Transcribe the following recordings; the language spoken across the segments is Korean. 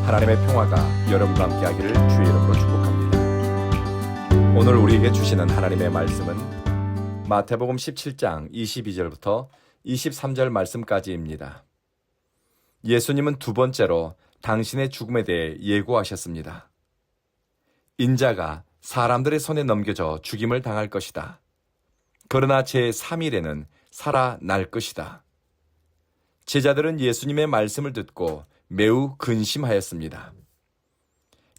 하나님의 평화가 여러분과 함께 하기를 주의 이름으로 축복합니다. 오늘 우리에게 주시는 하나님의 말씀은 마태복음 17장 22절부터 23절 말씀까지입니다. 예수님은 두 번째로 당신의 죽음에 대해 예고하셨습니다. 인자가 사람들의 손에 넘겨져 죽임을 당할 것이다. 그러나 제3일에는 살아날 것이다. 제자들은 예수님의 말씀을 듣고 매우 근심하였습니다.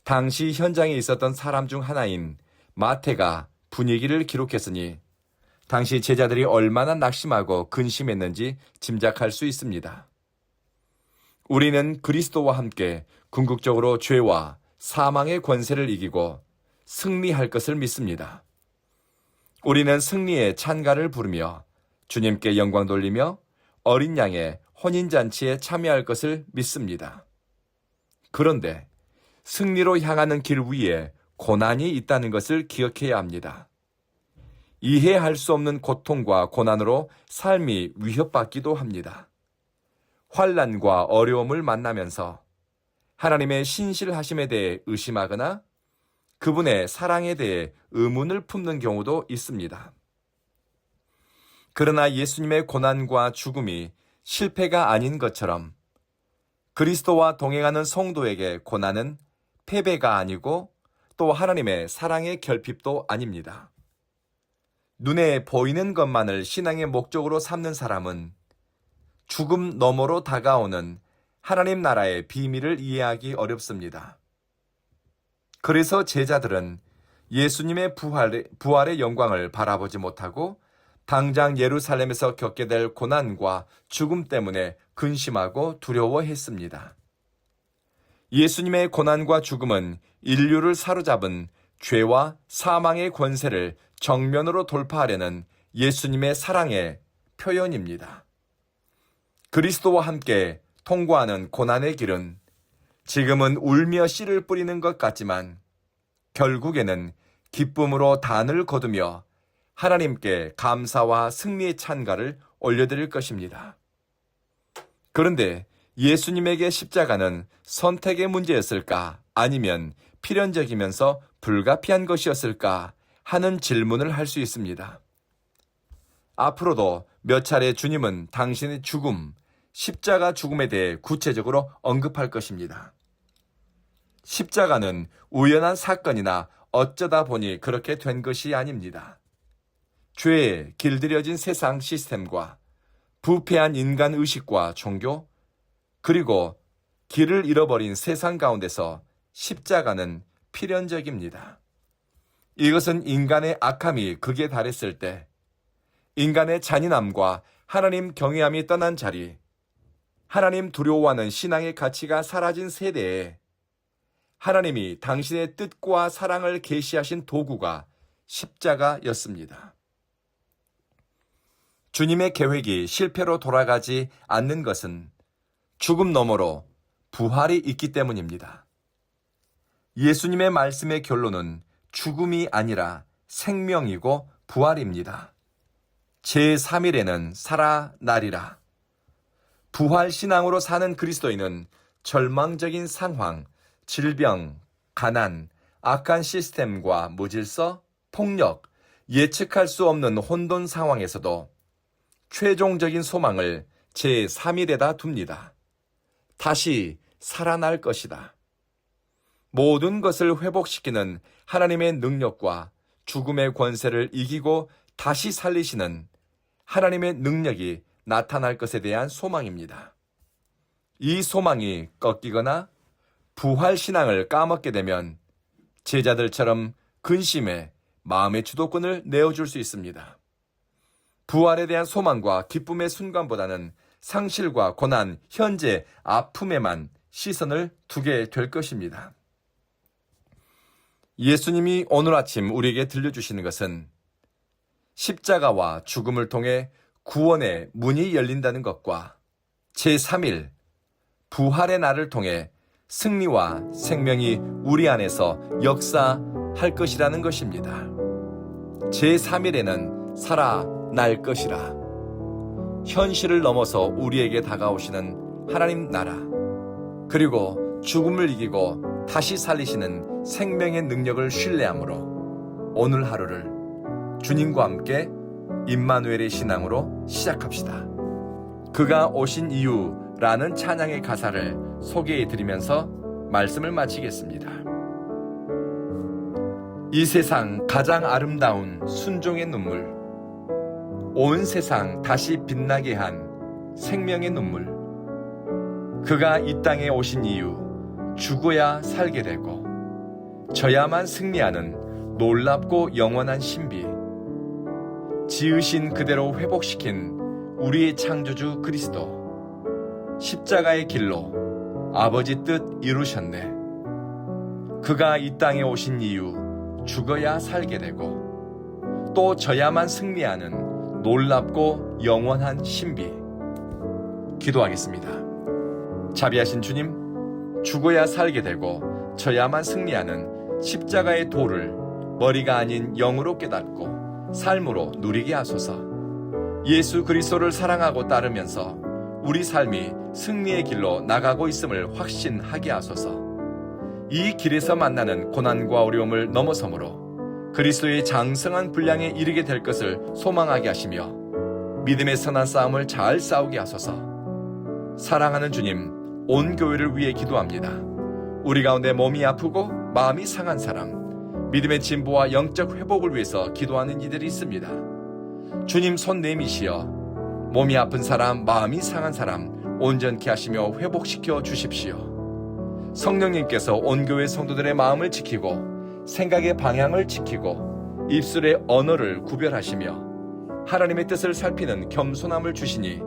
당시 현장에 있었던 사람 중 하나인 마태가 분위기를 기록했으니 당시 제자들이 얼마나 낙심하고 근심했는지 짐작할 수 있습니다. 우리는 그리스도와 함께 궁극적으로 죄와 사망의 권세를 이기고 승리할 것을 믿습니다. 우리는 승리의 찬가를 부르며 주님께 영광 돌리며 어린 양의 혼인잔치에 참여할 것을 믿습니다. 그런데 승리로 향하는 길 위에 고난이 있다는 것을 기억해야 합니다. 이해할 수 없는 고통과 고난으로 삶이 위협받기도 합니다. 환난과 어려움을 만나면서 하나님의 신실하심에 대해 의심하거나 그분의 사랑에 대해 의문을 품는 경우도 있습니다. 그러나 예수님의 고난과 죽음이 실패가 아닌 것처럼 그리스도와 동행하는 성도에게 고난은 패배가 아니고 또 하나님의 사랑의 결핍도 아닙니다. 눈에 보이는 것만을 신앙의 목적으로 삼는 사람은 죽음 너머로 다가오는 하나님 나라의 비밀을 이해하기 어렵습니다. 그래서 제자들은 예수님의 부활의 영광을 바라보지 못하고 당장 예루살렘에서 겪게 될 고난과 죽음 때문에 근심하고 두려워했습니다. 예수님의 고난과 죽음은 인류를 사로잡은 죄와 사망의 권세를 정면으로 돌파하려는 예수님의 사랑의 표현입니다. 그리스도와 함께 통과하는 고난의 길은 지금은 울며 씨를 뿌리는 것 같지만 결국에는 기쁨으로 단을 거두며 하나님께 감사와 승리의 찬가를 올려드릴 것입니다. 그런데 예수님에게 십자가는 선택의 문제였을까 아니면 필연적이면서 불가피한 것이었을까 하는 질문을 할 수 있습니다. 앞으로도 몇 차례 주님은 당신의 죽음, 십자가 죽음에 대해 구체적으로 언급할 것입니다. 십자가는 우연한 사건이나 어쩌다 보니 그렇게 된 것이 아닙니다. 죄에 길들여진 세상 시스템과 부패한 인간 의식과 종교, 그리고 길을 잃어버린 세상 가운데서 십자가는 필연적입니다. 이것은 인간의 악함이 극에 달했을 때, 인간의 잔인함과 하나님 경외함이 떠난 자리, 하나님 두려워하는 신앙의 가치가 사라진 세대에 하나님이 당신의 뜻과 사랑을 계시하신 도구가 십자가였습니다. 주님의 계획이 실패로 돌아가지 않는 것은 죽음 너머로 부활이 있기 때문입니다. 예수님의 말씀의 결론은 죽음이 아니라 생명이고 부활입니다. 제3일에는 살아나리라. 부활 신앙으로 사는 그리스도인은 절망적인 상황, 질병, 가난, 악한 시스템과 무질서, 폭력, 예측할 수 없는 혼돈 상황에서도 최종적인 소망을 제3일에다 둡니다. 다시 살아날 것이다. 모든 것을 회복시키는 하나님의 능력과 죽음의 권세를 이기고 다시 살리시는 하나님의 능력이 나타날 것에 대한 소망입니다. 이 소망이 꺾이거나 부활신앙을 까먹게 되면 제자들처럼 근심에 마음의 주도권을 내어줄 수 있습니다. 부활에 대한 소망과 기쁨의 순간보다는 상실과 고난, 현재 아픔에만 시선을 두게 될 것입니다. 예수님이 오늘 아침 우리에게 들려주시는 것은 십자가와 죽음을 통해 구원의 문이 열린다는 것과 제3일 부활의 날을 통해 승리와 생명이 우리 안에서 역사할 것이라는 것입니다. 제3일에는 살아날 것이라. 현실을 넘어서 우리에게 다가오시는 하나님 나라, 그리고 죽음을 이기고 다시 살리시는 생명의 능력을 신뢰함으로 오늘 하루를 주님과 함께 임마누엘의 신앙으로 시작합시다. 그가 오신 이유라는 찬양의 가사를 소개해 드리면서 말씀을 마치겠습니다. 이 세상 가장 아름다운 순종의 눈물, 온 세상 다시 빛나게 한 생명의 눈물, 그가 이 땅에 오신 이유, 죽어야 살게 되고 져야만 승리하는 놀랍고 영원한 신비, 지으신 그대로 회복시킨 우리의 창조주 그리스도, 십자가의 길로 아버지 뜻 이루셨네. 그가 이 땅에 오신 이유, 죽어야 살게 되고 또 져야만 승리하는 놀랍고 영원한 신비. 기도하겠습니다. 자비하신 주님, 죽어야 살게 되고 져야만 승리하는 십자가의 도를 머리가 아닌 영으로 깨닫고 삶으로 누리게 하소서. 예수 그리스도를 사랑하고 따르면서 우리 삶이 승리의 길로 나가고 있음을 확신하게 하소서. 이 길에서 만나는 고난과 어려움을 넘어서므로 그리스도의 장성한 분량에 이르게 될 것을 소망하게 하시며 믿음의 선한 싸움을 잘 싸우게 하소서. 사랑하는 주님, 온 교회를 위해 기도합니다. 우리 가운데 몸이 아프고 마음이 상한 사람, 믿음의 진보와 영적 회복을 위해서 기도하는 이들이 있습니다. 주님 손 내미시어 몸이 아픈 사람, 마음이 상한 사람 온전케 하시며 회복시켜 주십시오. 성령님께서 온 교회 성도들의 마음을 지키고 생각의 방향을 지키고 입술의 언어를 구별하시며 하나님의 뜻을 살피는 겸손함을 주시니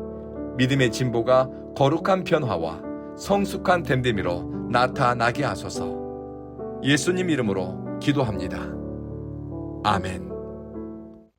믿음의 진보가 거룩한 변화와 성숙한 됨됨이로 나타나게 하소서. 예수님 이름으로 기도합니다. 아멘.